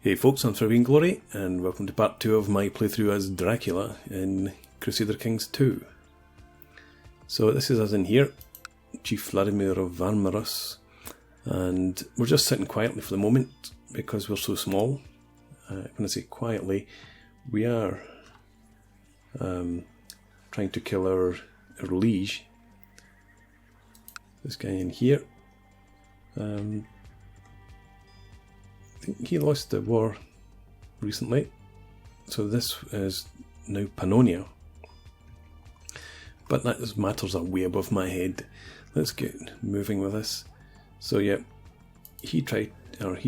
Hey folks, I'm Sir Glory, and welcome to part 2 of my playthrough as Dracula in Crusader Kings II. So this is us in here, Chief Vladimir of Marmaros, and we're just sitting quietly for the moment because we're so small. When I say quietly, we are trying to kill our liege. This guy in here. I think he lost the war recently, so this is now Pannonia. But that matters are way above my head. Let's get moving with this. So yeah, he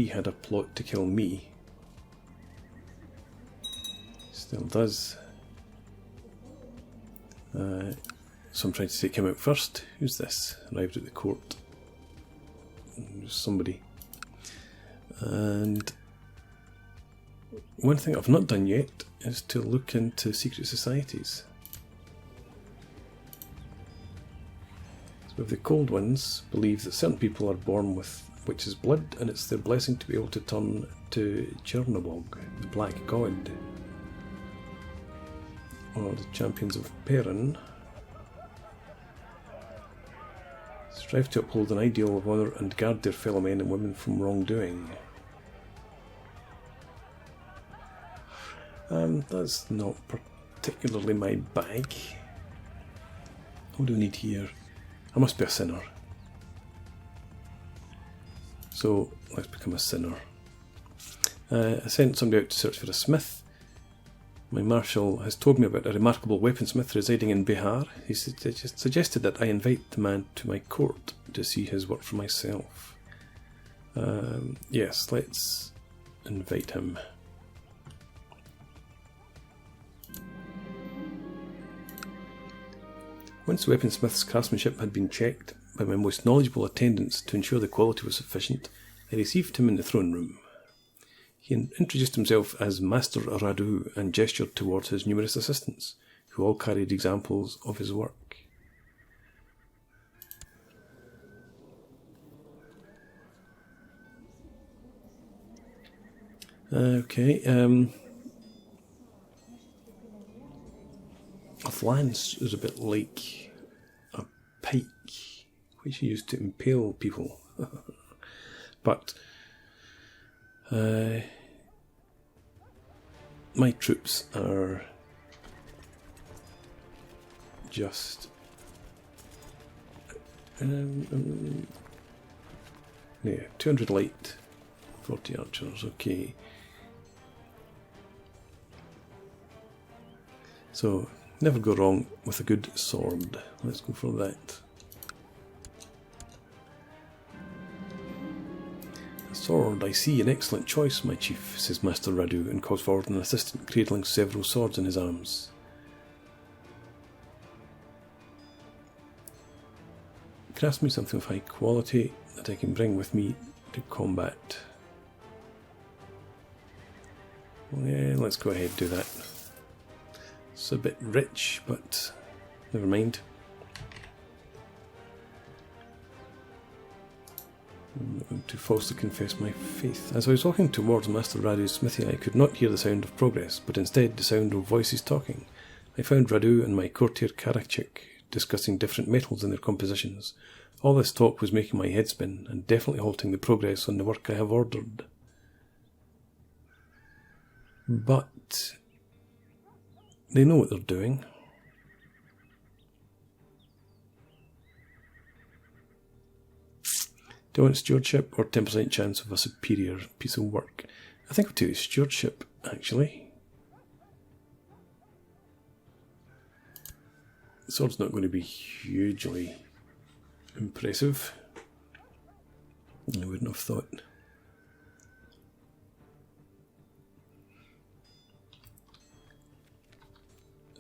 had a plot to kill me. Still does. So I'm trying to take him out first. Who's this? Arrived at the court. Somebody. And one thing I've not done yet is to look into secret societies. So the cold ones believe that certain people are born with witch's blood, and it's their blessing to be able to turn to Chernobog, the Black God. Or the champions of Perrin strive to uphold an ideal of honour and guard their fellow men and women from wrongdoing. That's not particularly my bag. What do we need here? I must be a sinner. So let's become a sinner. I sent somebody out to search for a smith. My marshal has told me about a remarkable weaponsmith residing in Bihar. He suggested that I invite the man to my court to see his work for myself. Yes, let's invite him. Once the weaponsmith's craftsmanship had been checked by my most knowledgeable attendants to ensure the quality was sufficient, I received him in the throne room. He introduced himself as Master Radu and gestured towards his numerous assistants, who all carried examples of his work. Okay, a lance is a bit like a pike, which you use to impale people. But my troops are just yeah, 200 light, 40 archers, okay. So, never go wrong with a good sword. Let's go for that. A sword, I see, an excellent choice, my chief, says Master Radu, and calls forward an assistant cradling several swords in his arms. Craft me something of high quality that I can bring with me to combat. Yeah, let's go ahead and do that. It's a bit rich, but never mind. I'm not going to falsely confess my faith. As I was walking towards Master Radu's smithy, I could not hear the sound of progress, but instead the sound of voices talking. I found Radu and my courtier Karachik discussing different metals and their compositions. All this talk was making my head spin, and definitely halting the progress on the work I have ordered. But they know what they're doing. Do I want stewardship or 10% chance of a superior piece of work? I think I'll take stewardship, actually. The sword's not going to be hugely impressive. I wouldn't have thought.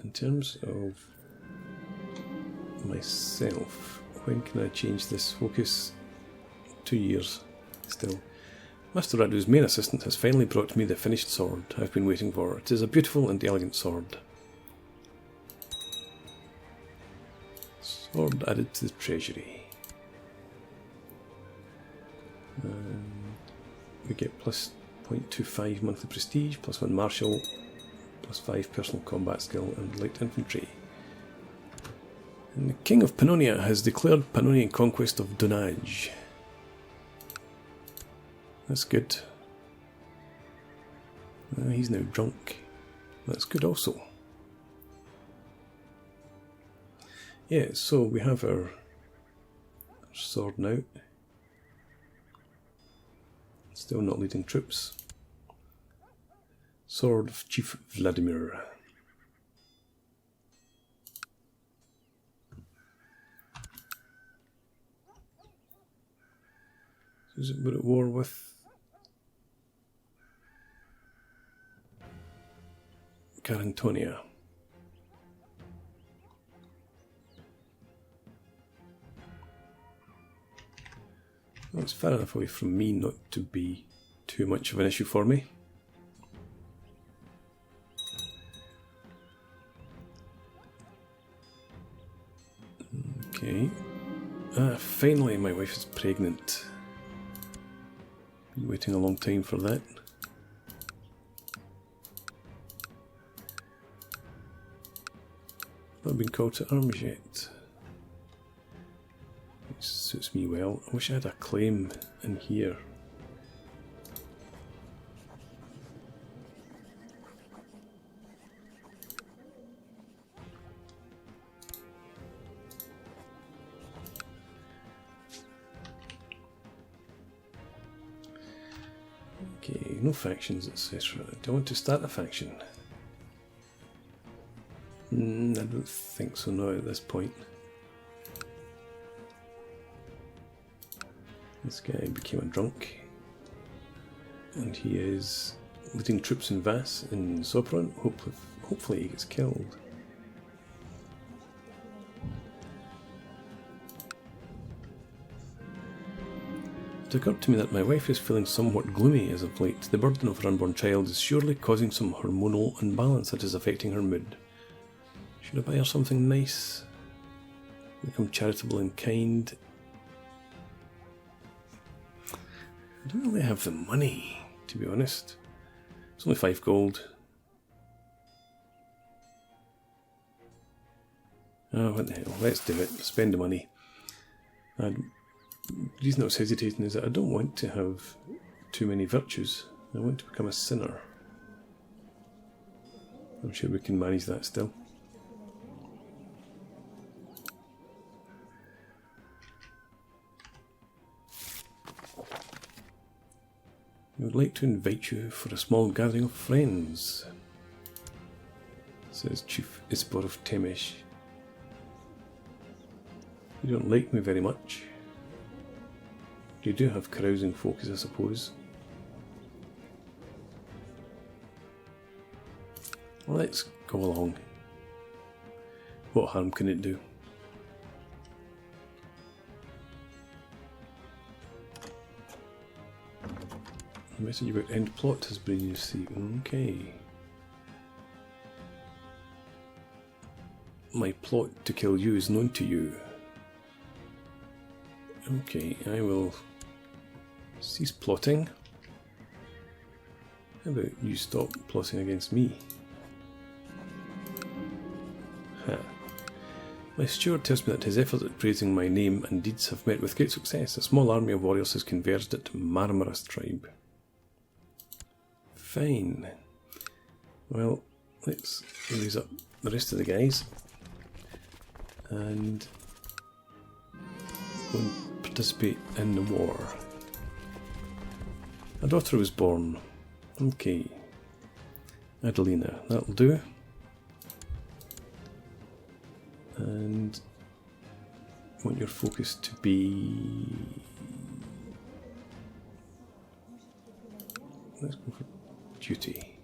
In terms of myself, when can I change this focus? 2 years still. Master Radu's main assistant has finally brought me the finished sword I've been waiting for. It is a beautiful and elegant sword. Sword added to the treasury. We get plus 0.25 monthly prestige, +1 martial, +5 personal combat skill and light infantry. And the King of Pannonia has declared Pannonian conquest of Dunaj. That's good. He's now drunk. That's good also. Yeah, so we have our sword now. Still not leading troops. Sword of Chief Vladimir. Is it we're at war with Carantonia? Well, it's far enough away from me not to be too much of an issue for me. Okay. Finally my wife is pregnant. Been waiting a long time for that. Not been called to arms yet. It suits me well. I wish I had a claim in here. Okay, no factions, etc. Do I want to start a faction? I don't think so now at this point. This guy became a drunk. And he is leading troops in Vas in Sopron. Hopefully he gets killed. It occurred to me that my wife is feeling somewhat gloomy as of late. The burden of her unborn child is surely causing some hormonal imbalance that is affecting her mood. Should I buy her something nice? Become charitable and kind? I don't really have the money, to be honest. It's only 5 gold. Oh, what the hell, let's do it. Spend the money. The reason I was hesitating is that I don't want to have too many virtues. I want to become a sinner. I'm sure we can manage that still. I would like to invite you for a small gathering of friends, says Chief Ispor of Temesh. You don't like me very much. You do have carousing focus, I suppose. Let's go along. What harm can it do? A message about end plot has been received. Okay. My plot to kill you is known to you. Okay, I will cease plotting. How about you stop plotting against me? Ha. My steward tells me that his efforts at praising my name and deeds have met with great success. A small army of warriors has converged at Marmaros tribe. Fine. Well, let's raise up the rest of the guys and go and participate in the war. A daughter was born. Okay. Adelina, that'll do. And I want your focus to be... Let's go for duty.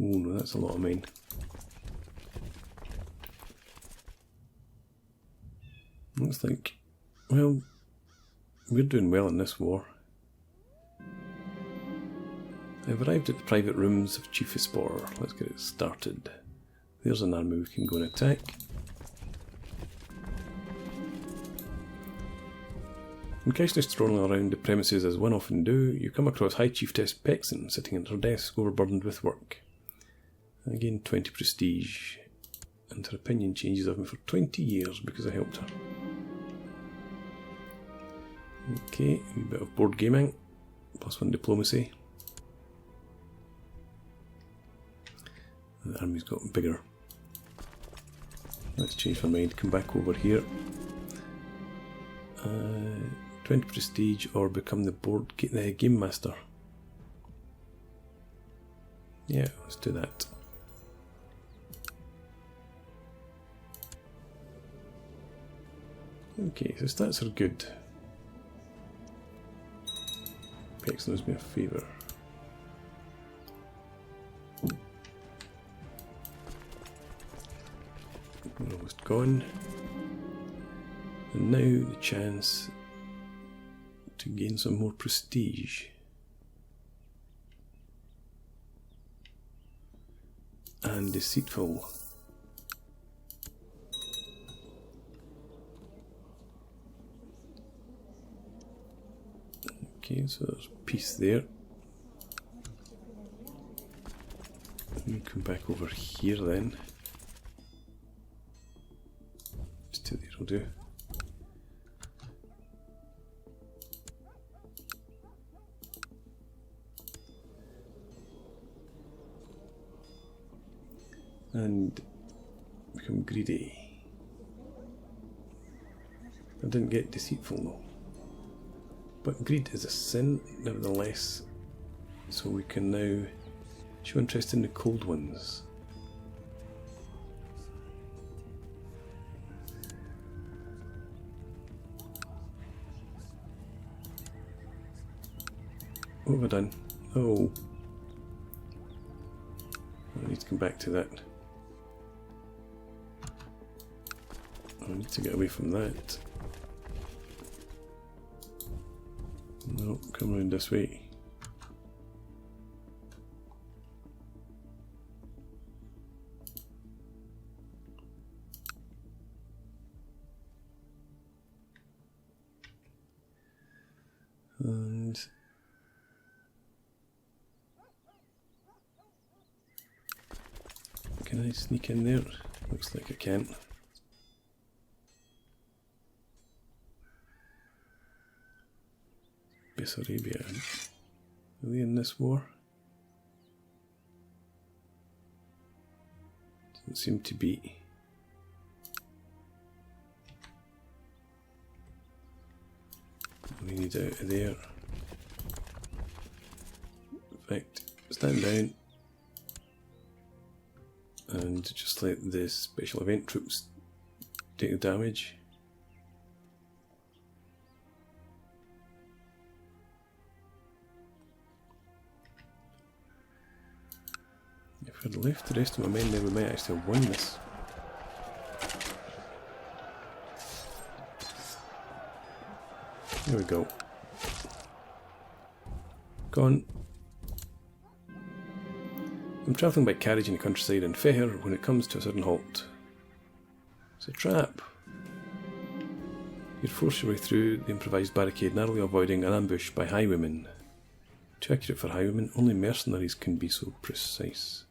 Oh no, that's a lot of men. Looks like, well, we're doing well in this war. I've arrived at the private rooms of Chief Ispor. Let's get it started. There's an army we can go and attack. When casually strolling around the premises as one often do, you come across High Chiefess Pexon sitting at her desk, overburdened with work. Again, 20 prestige, and her opinion changes of me for 20 years because I helped her. Okay, a bit of board gaming, +1 diplomacy. The army's got bigger. Let's change my mind, come back over here. 20 prestige or become the game master. Yeah, let's do that. Okay, so stats are good. Pexon owes me a favour. We're almost gone. And now the chance to gain some more prestige. And deceitful. Okay, so there's peace there. Let me come back over here then. Just to there will do. And become greedy. I didn't get deceitful though. But greed is a sin, nevertheless, so we can now show interest in the cold ones. What have I done? Oh. I need to come back to that. I need to get away from that. No, come around this way. And can I sneak in there? Looks like I can't. Arabia. Are they in this war? Doesn't seem to be. We need out of there. In fact, stand down and just let the special event troops take the damage. If I'd left the rest of my men there, we might actually have won this. There we go. Gone. I'm travelling by carriage in the countryside in Feher when it comes to a sudden halt. It's a trap. You'd force your way through the improvised barricade, narrowly avoiding an ambush by highwaymen. Too accurate for highwaymen, only mercenaries can be so precise.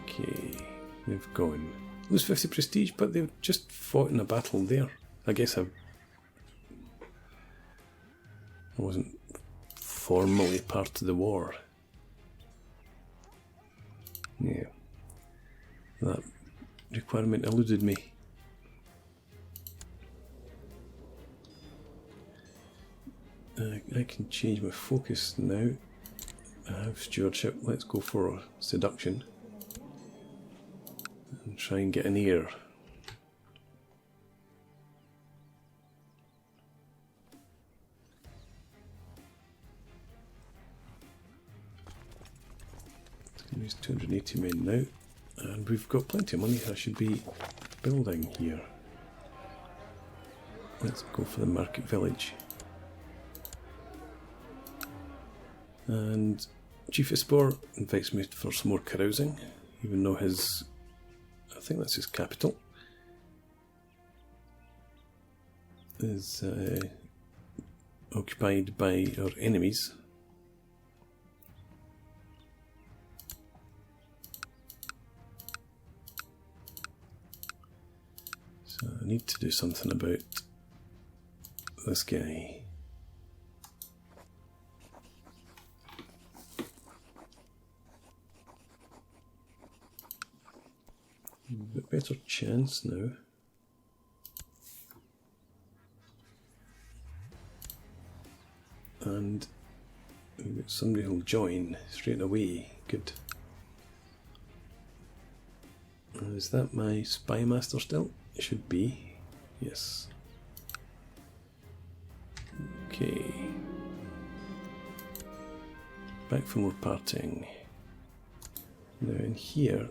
Okay, they've gone. Lose 50 prestige, but they've just fought in a battle there. I guess I wasn't formally part of the war. Yeah, that requirement eluded me. I can change my focus now. I have stewardship. Let's go for seduction and try and get an heir. Use 280 men now, and we've got plenty of money. I should be building here. Let's go for the market village. And Chief of Sport invites me for some more carousing. even though his, I think that's his capital, is occupied by our enemies. So I need to do something about this guy. A bit better chance now. And we've got somebody who'll join straight away. Good. Is that my spy master still? It should be. Yes. Okay. Back for more parting. Now in here,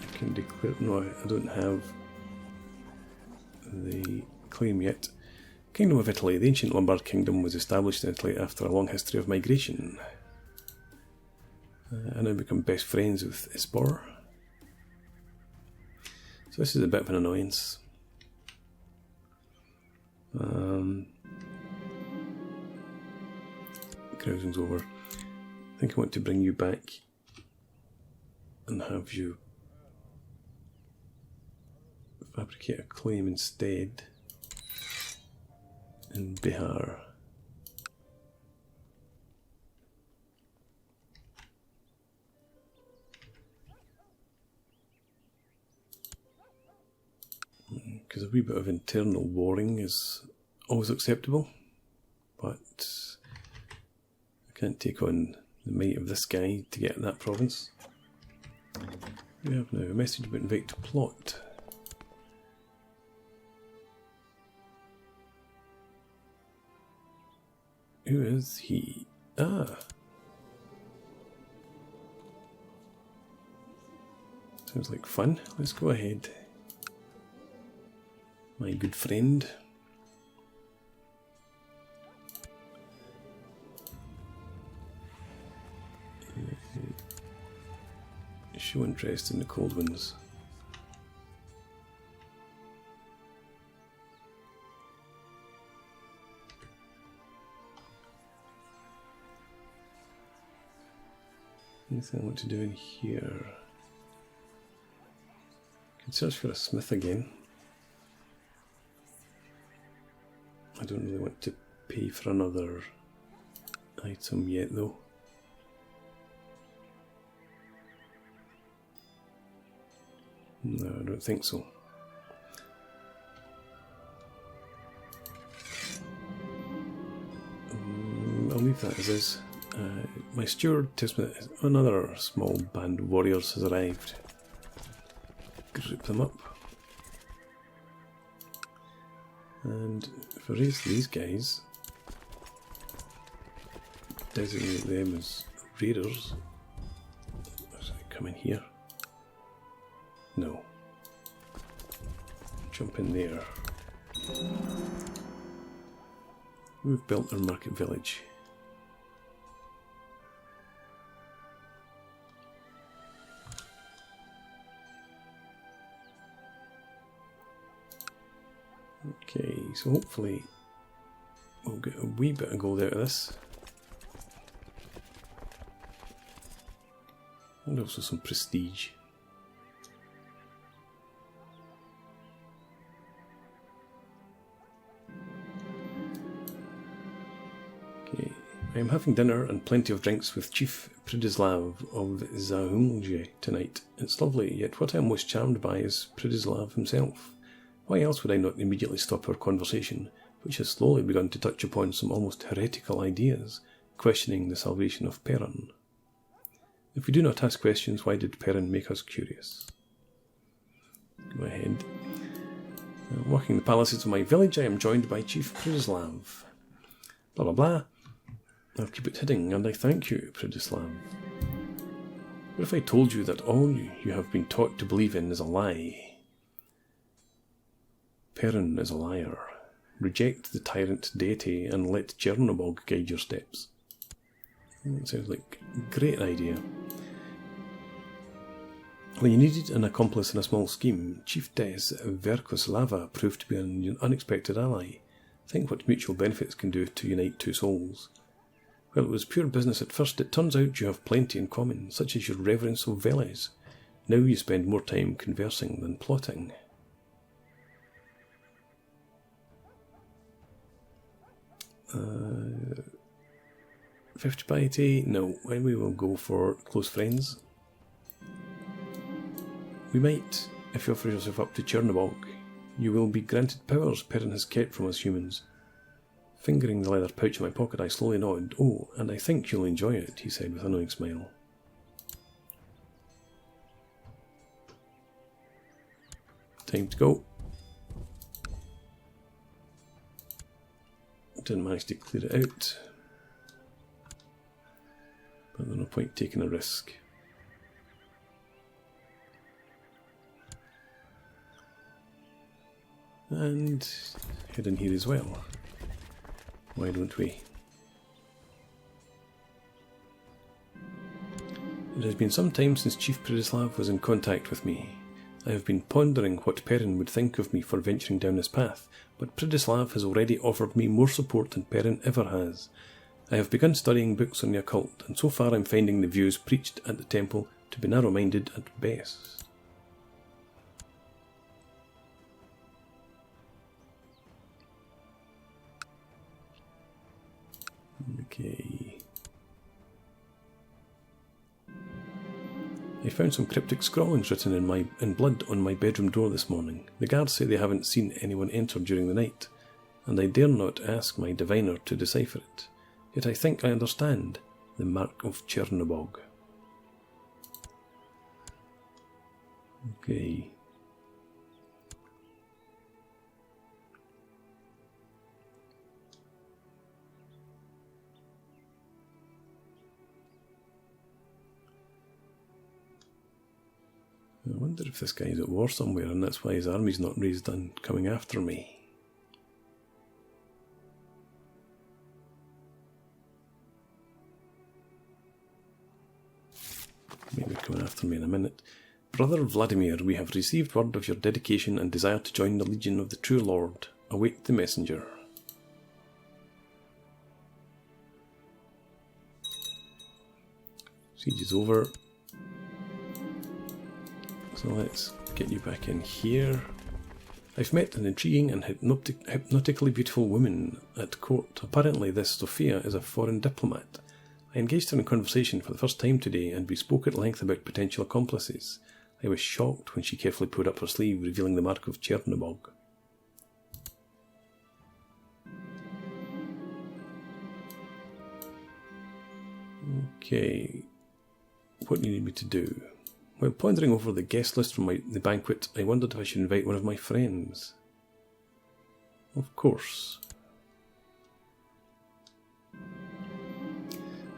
I can declare. No, I don't have the claim yet. Kingdom of Italy. The ancient Lombard kingdom was established in Italy after a long history of migration. I now become best friends with Espor. So this is a bit of an annoyance. Carousing's over. I think I want to bring you back and have you fabricate a claim instead in Bihar. Because a wee bit of internal warring is always acceptable, but I can't take on the might of this guy to get that province. We have now a message about invite to plot. Who is he? Ah! Sounds like fun. Let's go ahead. My good friend. Show interest in the cold ones. Anything I want to do in here? I can search for a smith again. I don't really want to pay for another item yet though. No, I don't think so. I'll leave that as is. My steward tells me that another small band of warriors has arrived. Group them up. And if I raise these guys, designate them as raiders. Does it come in here? No. Jump in there. We've built our market village. Okay, so hopefully we'll get a wee bit of gold out of this. And also some prestige. Okay, I am having dinner and plenty of drinks with Chief Pridislav of Zahumlje tonight. It's lovely, yet what I am most charmed by is Pridislav himself. Why else would I not immediately stop our conversation, which has slowly begun to touch upon some almost heretical ideas, questioning the salvation of Perun? If we do not ask questions, why did Perun make us curious? Go ahead. Walking the palaces of my village, I am joined by Chief Pridislav. Blah blah blah. I'll keep it hidden, and I thank you, Pridislav. What if I told you that all you have been taught to believe in is a lie? Perun is a liar. Reject the tyrant deity and let Chernobog guide your steps. That sounds like a great idea. When you needed an accomplice in a small scheme, Chiefess Verkoslava proved to be an unexpected ally. Think what mutual benefits can do to unite two souls. While it was pure business at first, it turns out you have plenty in common, such as your reverence of Veles. Now you spend more time conversing than plotting. Uh, 50 piety? No, we will go for close friends. We might, if you offer yourself up to Chernobog. You will be granted powers Perrin has kept from us humans. Fingering the leather pouch in my pocket, I slowly nodded. Oh, and I think you'll enjoy it, he said with a knowing smile. Time to go. Didn't manage to clear it out. But there's no point taking a risk. And head in here as well. Why don't we? It has been some time since Chief Predislav was in contact with me. I have been pondering what Perrin would think of me for venturing down this path, but Predislav has already offered me more support than Perrin ever has. I have begun studying books on the occult, and so far I'm finding the views preached at the temple to be narrow-minded at best. Okay. I found some cryptic scrawlings written in blood on my bedroom door this morning. The guards say they haven't seen anyone enter during the night, and I dare not ask my diviner to decipher it. Yet I think I understand the mark of Chernobog. Okay. I wonder if this guy's at war somewhere and that's why his army's not raised on coming after me. Maybe coming after me in a minute. Brother Vladimir, we have received word of your dedication and desire to join the Legion of the True Lord. Await the messenger. Siege is over. So let's get you back in here. I've met an intriguing and hypnotically beautiful woman at court. Apparently this Sophia is a foreign diplomat. I engaged her in conversation for the first time today, and we spoke at length about potential accomplices. I was shocked when she carefully pulled up her sleeve, revealing the mark of Chernobog. Okay, what do you need me to do? While pondering over the guest list from the banquet, I wondered if I should invite one of my friends. Of course.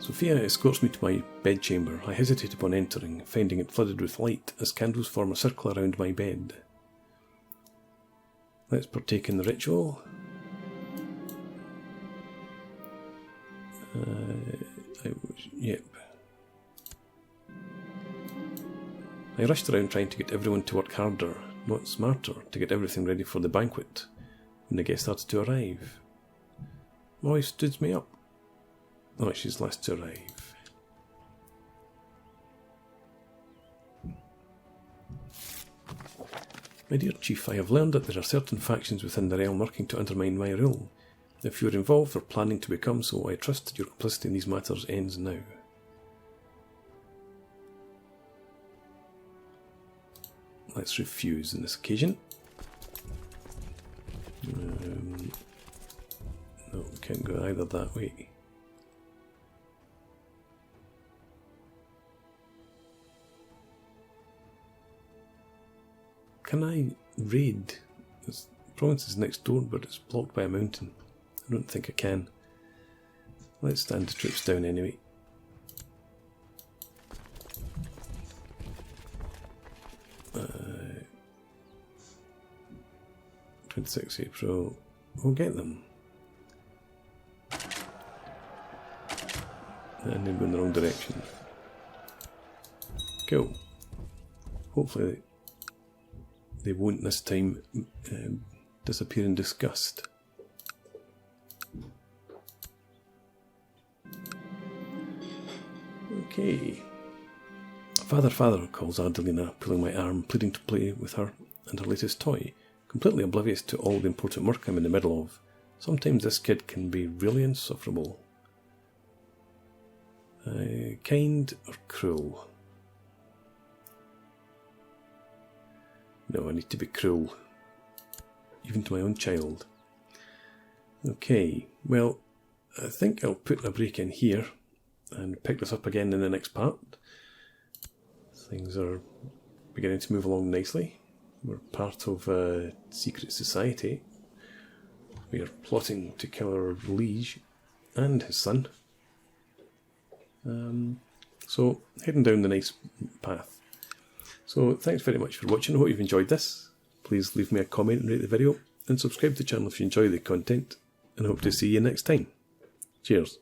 Sophia escorts me to my bedchamber. I hesitate upon entering, finding it flooded with light as candles form a circle around my bed. Let's partake in the ritual. Yep. I rushed around trying to get everyone to work harder, not smarter, to get everything ready for the banquet when the guests started to arrive. My wife stood me up. Oh, she's last to arrive. My dear Chief, I have learned that there are certain factions within the realm working to undermine my rule. If you are involved or planning to become so, I trust that your complicity in these matters ends now. Let's refuse on this occasion. No, can't go either that way. Can I raid? This province is next door, but it's blocked by a mountain. I don't think I can. Let's stand the troops down anyway. Uh, 26 April. We'll get them. and then go in the wrong direction. Cool. Hopefully they won't this time disappear in disgust. Okay. Father, father, calls Adelina, pulling my arm, pleading to play with her and her latest toy, completely oblivious to all the important work I'm in the middle of. Sometimes this kid can be really insufferable. Kind or cruel? No, I need to be cruel. Even to my own child. Okay, well, I think I'll put a break in here and pick this up again in the next part. Things are beginning to move along nicely. We're part of a secret society. We are plotting to kill our liege and his son. So, heading down the nice path. So, thanks very much for watching. I hope you've enjoyed this. Please leave me a comment and rate the video, and subscribe to the channel if you enjoy the content, and I hope to see you next time. Cheers.